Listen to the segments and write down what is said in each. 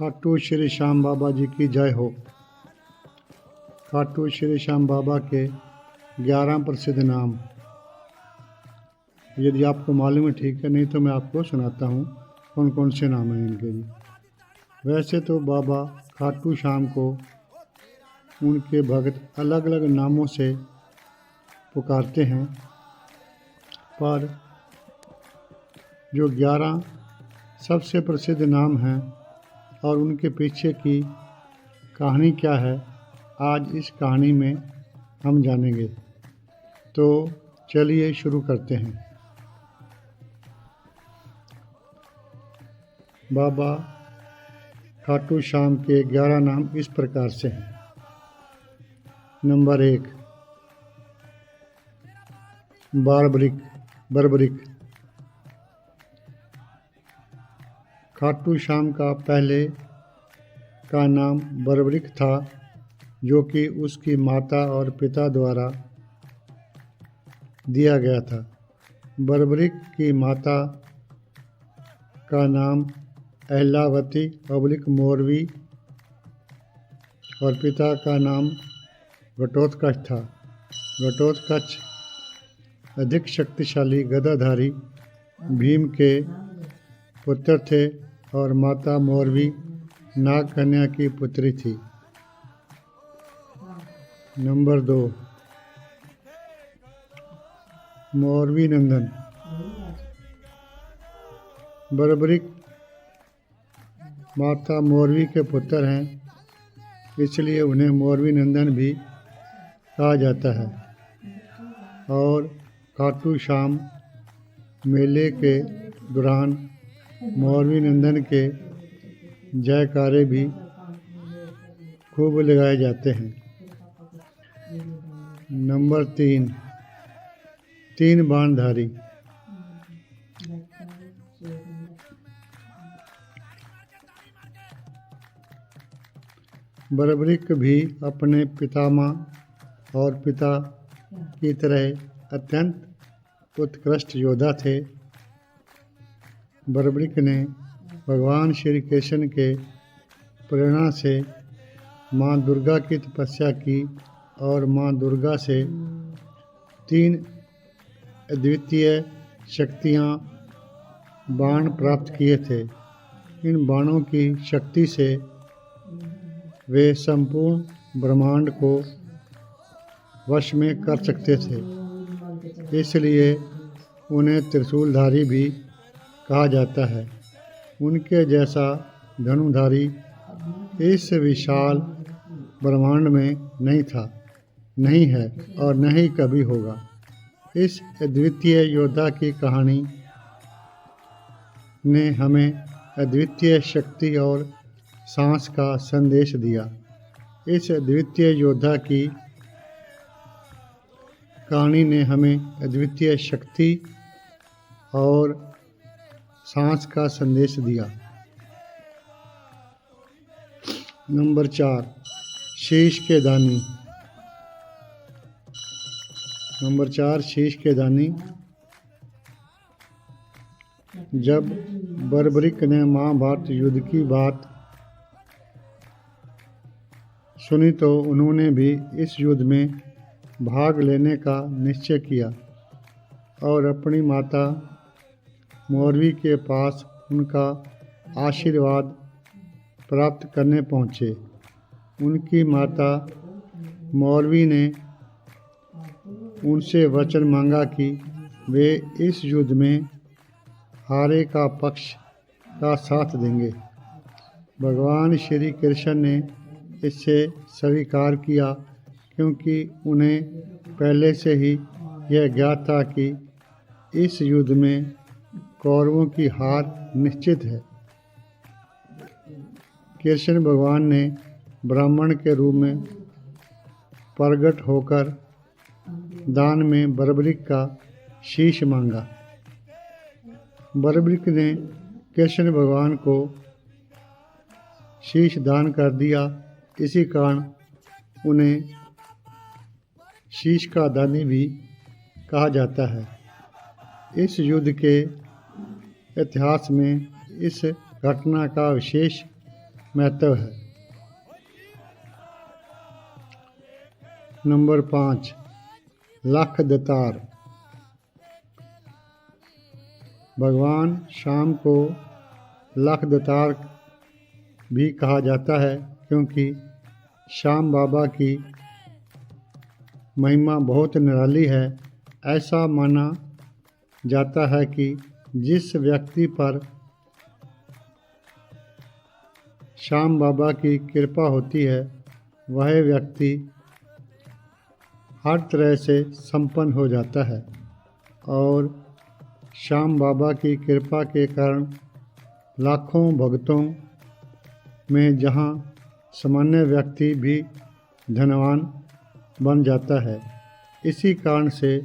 खाटू श्री श्याम बाबा जी की जय हो। खाटू श्री श्याम बाबा के 11 प्रसिद्ध नाम, यदि आपको मालूम है ठीक है, नहीं तो मैं आपको सुनाता हूँ कौन कौन से नाम हैं इनके जी। वैसे तो बाबा खाटू श्याम को उनके भक्त अलग अलग नामों से पुकारते हैं, पर जो 11 सबसे प्रसिद्ध नाम हैं और उनके पीछे की कहानी क्या है, आज इस कहानी में हम जानेंगे। तो चलिए शुरू करते हैं। बाबा खाटू श्याम के 11 नाम इस प्रकार से हैं। नंबर 1, बर्बरिक। खाटू श्याम का पहले का नाम बर्बरिक था, जो कि उसकी माता और पिता द्वारा दिया गया था। बर्बरिक की माता का नाम अहलावती मोरवी और पिता का नाम घटोत्कच था। घटोत्कच अधिक शक्तिशाली गदाधारी भीम के पुत्र थे और माता मोरवी नाग कन्या की पुत्री थी। नंबर 2, मोरवी नंदन। बर्बरिक माता मोरवी के पुत्र हैं, इसलिए उन्हें मोरवी नंदन भी कहा जाता है। और खाटू श्याम मेले के दौरान मोरवी नंदन के जयकारे भी खूब लगाए जाते हैं। नंबर 3, 3 बाणधारी। बर्बरिक भी अपने पितामह और पिता की तरह अत्यंत उत्कृष्ट योद्धा थे। बर्बरिक ने भगवान श्री कृष्ण के प्रेरणा से माँ दुर्गा की तपस्या की और माँ दुर्गा से 3 अद्वितीय शक्तियाँ बाण प्राप्त किए थे। इन बाणों की शक्ति से वे संपूर्ण ब्रह्मांड को वश में कर सकते थे, इसलिए उन्हें त्रिशूलधारी भी कहा जाता है। उनके जैसा धनुधारी इस विशाल ब्रह्मांड में नहीं था, नहीं है और न ही कभी होगा। इस अद्वितीय योद्धा की कहानी ने हमें अद्वितीय शक्ति और साहस का संदेश दिया। इस अद्वितीय योद्धा की कहानी ने हमें अद्वितीय शक्ति और साहस का संदेश दिया। नंबर 4, शीश के दानी। नंबर 4, शीश के दानी। जब बर्बरिक ने महाभारत युद्ध की बात सुनी तो उन्होंने भी इस युद्ध में भाग लेने का निश्चय किया और अपनी माता मोरवी के पास उनका आशीर्वाद प्राप्त करने पहुँचे। उनकी माता मोरवी ने उनसे वचन मांगा कि वे इस युद्ध में हारे का पक्ष का साथ देंगे। भगवान श्री कृष्ण ने इससे स्वीकार किया, क्योंकि उन्हें पहले से ही यह ज्ञात था कि इस युद्ध में कौरवों की हार निश्चित है। कृष्ण भगवान ने ब्राह्मण के रूप में प्रकट होकर दान में बर्बरिक का शीश मांगा। बर्बरिक ने कृष्ण भगवान को शीश दान कर दिया। इसी कारण उन्हें शीश का दानी भी कहा जाता है। इस युद्ध के इतिहास में इस घटना का विशेष महत्व है। नंबर 5, लख दतार। भगवान शाम को लख दतार भी कहा जाता है क्योंकि श्याम बाबा की महिमा बहुत निराली है। ऐसा माना जाता है कि जिस व्यक्ति पर श्याम बाबा की कृपा होती है वह व्यक्ति हर तरह से संपन्न हो जाता है और श्याम बाबा की कृपा के कारण लाखों भक्तों में जहां सामान्य व्यक्ति भी धनवान बन जाता है। इसी कारण से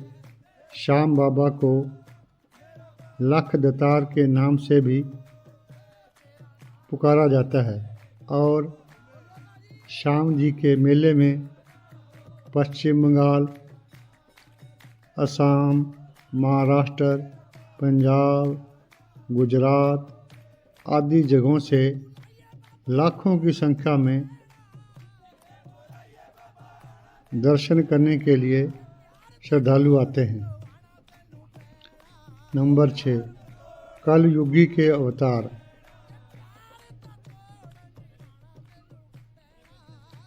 श्याम बाबा को लख दतार के नाम से भी पुकारा जाता है और श्याम जी के मेले में पश्चिम बंगाल, असम, महाराष्ट्र, पंजाब, गुजरात आदि जगहों से लाखों की संख्या में दर्शन करने के लिए श्रद्धालु आते हैं। नंबर 6, कलयुगी के अवतार।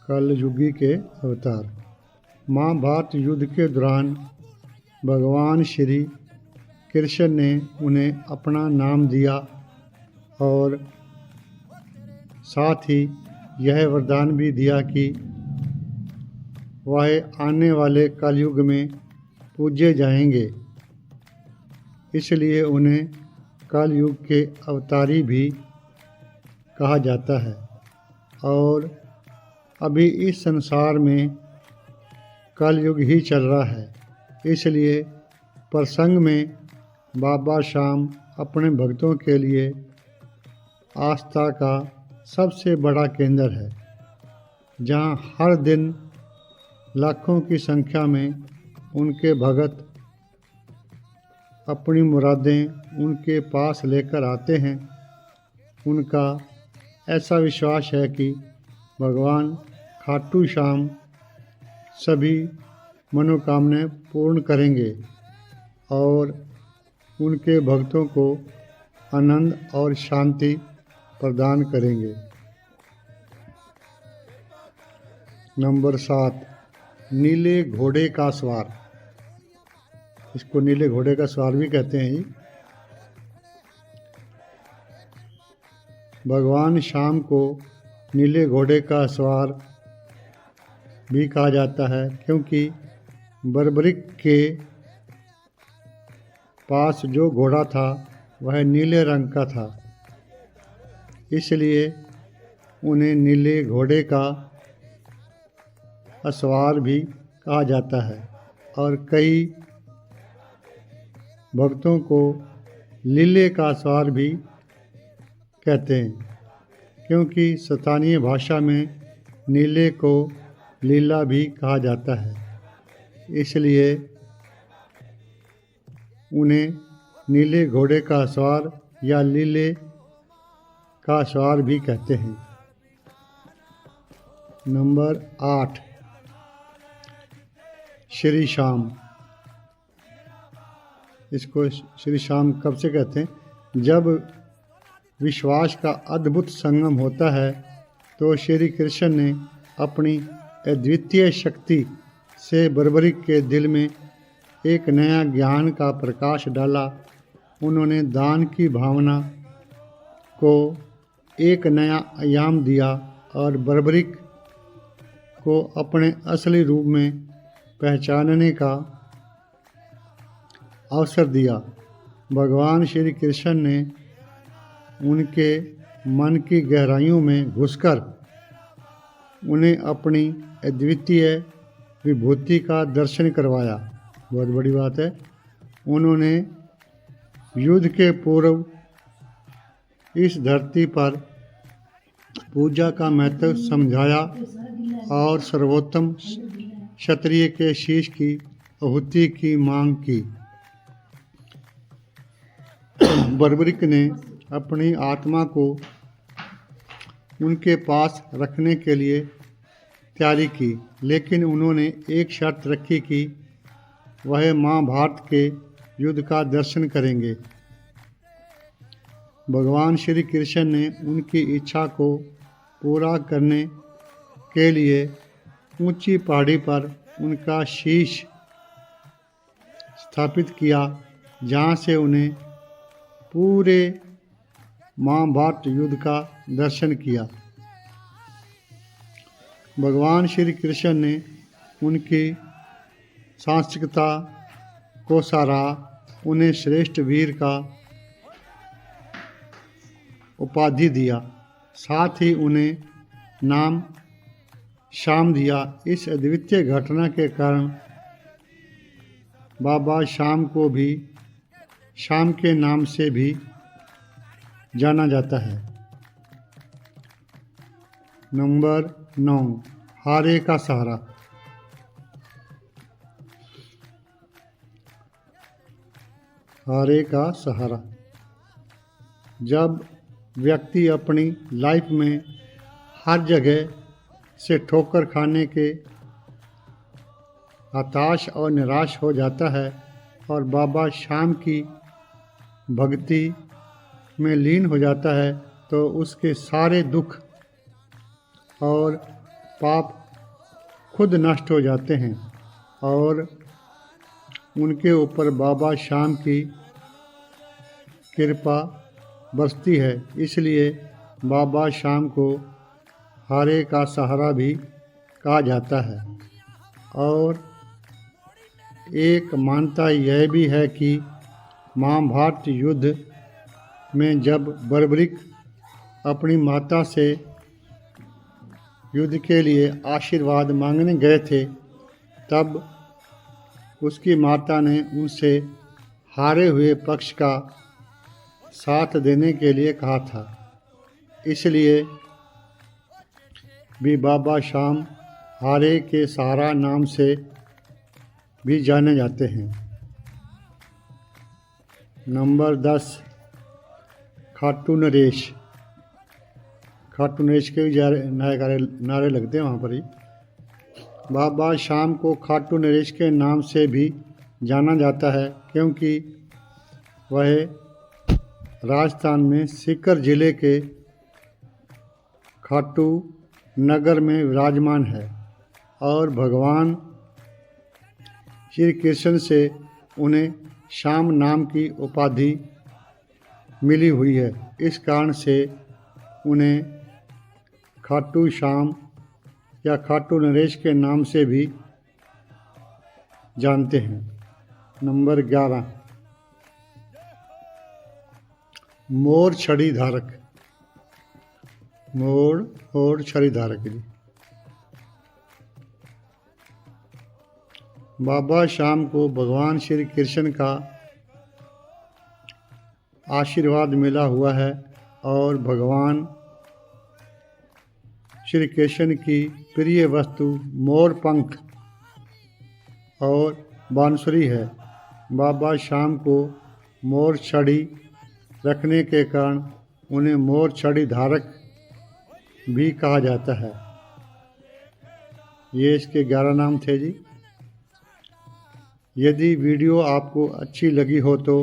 कलयुगी के अवतार। महाभारत युद्ध के दौरान भगवान श्री कृष्ण ने उन्हें अपना नाम दिया और साथ ही यह वरदान भी दिया कि वह आने वाले कलयुग में पूजे जाएंगे। इसलिए उन्हें कलयुग के अवतारी भी कहा जाता है और अभी इस संसार में कलयुग ही चल रहा है। इसलिए प्रसंग में बाबा श्याम अपने भक्तों के लिए आस्था का सबसे बड़ा केंद्र है, जहां हर दिन लाखों की संख्या में उनके भगत अपनी मुरादें उनके पास लेकर आते हैं। उनका ऐसा विश्वास है कि भगवान खाटू श्याम सभी मनोकामनाएं पूर्ण करेंगे और उनके भक्तों को आनंद और शांति प्रदान करेंगे। नंबर 7, नीले घोड़े का सवार। इसको नीले घोड़े का सवार भी कहते हैं जी। भगवान श्याम को नीले घोड़े का सवार भी कहा जाता है क्योंकि बर्बरिक के पास जो घोड़ा था वह नीले रंग का था, इसलिए उन्हें नीले घोड़े का असवार भी कहा जाता है और कई भक्तों को लीले का सवार भी कहते हैं क्योंकि स्थानीय भाषा में नीले को लीला भी कहा जाता है, इसलिए उन्हें नीले घोड़े का सवार या लीले का सवार भी कहते हैं। नंबर 8, श्री श्याम। इसको श्री श्याम कब से कहते हैं? जब विश्वास का अद्भुत संगम होता है तो श्री कृष्ण ने अपनी अद्वितीय शक्ति से बर्बरिक के दिल में एक नया ज्ञान का प्रकाश डाला। उन्होंने दान की भावना को एक नया आयाम दिया और बर्बरिक को अपने असली रूप में पहचानने का अवसर दिया। भगवान श्री कृष्ण ने उनके मन की गहराइयों में घुसकर उन्हें अपनी अद्वितीय विभूति का दर्शन करवाया। बहुत बड़ी बात है। उन्होंने युद्ध के पूर्व इस धरती पर पूजा का महत्व समझाया और सर्वोत्तम क्षत्रिय के शीश की आहुति की मांग की। बर्बरिक ने अपनी आत्मा को उनके पास रखने के लिए तैयारी की, लेकिन उन्होंने एक शर्त रखी कि वह महाभारत के युद्ध का दर्शन करेंगे। भगवान श्री कृष्ण ने उनकी इच्छा को पूरा करने के लिए ऊंची पहाड़ी पर उनका शीश स्थापित किया, जहां से उन्हें पूरे महाभारत युद्ध का दर्शन किया। भगवान श्री कृष्ण ने उनकी साहसिकता को सराहा, उन्हें श्रेष्ठ वीर का उपाधि दिया, साथ ही उन्हें नाम श्याम दिया। इस अद्वितीय घटना के कारण बाबा श्याम को भी श्याम के नाम से भी जाना जाता है। नंबर 9, हारे का सहारा। हारे का सहारा। जब व्यक्ति अपनी लाइफ में हर जगह से ठोकर खाने के हताश और निराश हो जाता है और बाबा श्याम की भक्ति में लीन हो जाता है, तो उसके सारे दुख और पाप खुद नष्ट हो जाते हैं और उनके ऊपर बाबा श्याम की कृपा बरसती है। इसलिए बाबा श्याम को हारे का सहारा भी कहा जाता है। और एक मान्यता यह भी है कि महाभारत युद्ध में जब बर्बरीक अपनी माता से युद्ध के लिए आशीर्वाद मांगने गए थे, तब उसकी माता ने उनसे हारे हुए पक्ष का साथ देने के लिए कहा था। इसलिए भी बाबा श्याम हारे के सहारा नाम से भी जाने जाते हैं। नंबर 10, खाटू नरेश। खाटू नरेश के भी नारे लगते हैं वहाँ पर ही। बाबा श्याम को खाटू नरेश के नाम से भी जाना जाता है, क्योंकि वह राजस्थान में सीकर जिले के खाटू नगर में विराजमान है और भगवान श्री कृष्ण से उन्हें श्याम नाम की उपाधि मिली हुई है। इस कारण से उन्हें खाटू श्याम या खाटू नरेश के नाम से भी जानते हैं। नंबर 11, मोर छड़ी धारक। मोर और छड़ी धारक जी। बाबा श्याम को भगवान श्री कृष्ण का आशीर्वाद मिला हुआ है और भगवान श्री कृष्ण की प्रिय वस्तु मोर पंख और बांसुरी है। बाबा श्याम को मोर छड़ी रखने के कारण उन्हें मोर छड़ी धारक भी कहा जाता है। ये इसके 11 नाम थे जी। यदि वीडियो आपको अच्छी लगी हो तो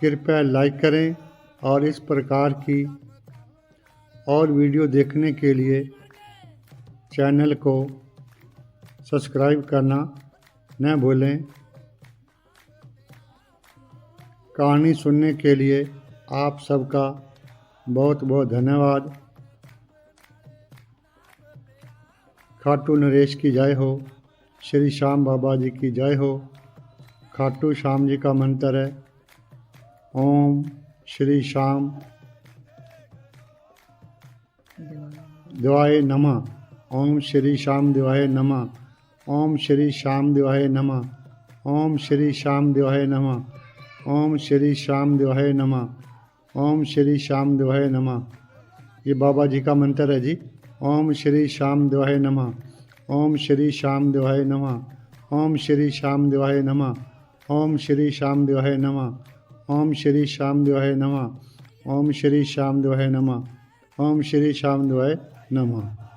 कृपया लाइक करें और इस प्रकार की और वीडियो देखने के लिए चैनल को सब्सक्राइब करना न भूलें। कहानी सुनने के लिए आप सबका बहुत बहुत धन्यवाद। खाटू नरेश की जय हो। श्री श्याम बाबा जी की जय हो। खाटू श्याम जी का मंत्र है ओम श्री श्याम देवाय नमः। ओम श्री श्याम देवाय नमः। ओम श्री श्याम देवाय नमः। ओम श्री श्याम देवाय नमः। ओम श्री श्याम देवाय नमः। ओम श्री श्याम देवाय नमः। ये बाबा जी का मंत्र है जी। ओम श्री श्याम देवाय नमः। ओम श्री श्याम देवाय नमः। ओम श्री श्याम देवाय नमः। ओम श्री श्याम देवाय नमः। ओम श्री श्याम देवाय नमः। ओम श्री श्याम देवाय नमः। ओम श्री शामदेवाय नमः।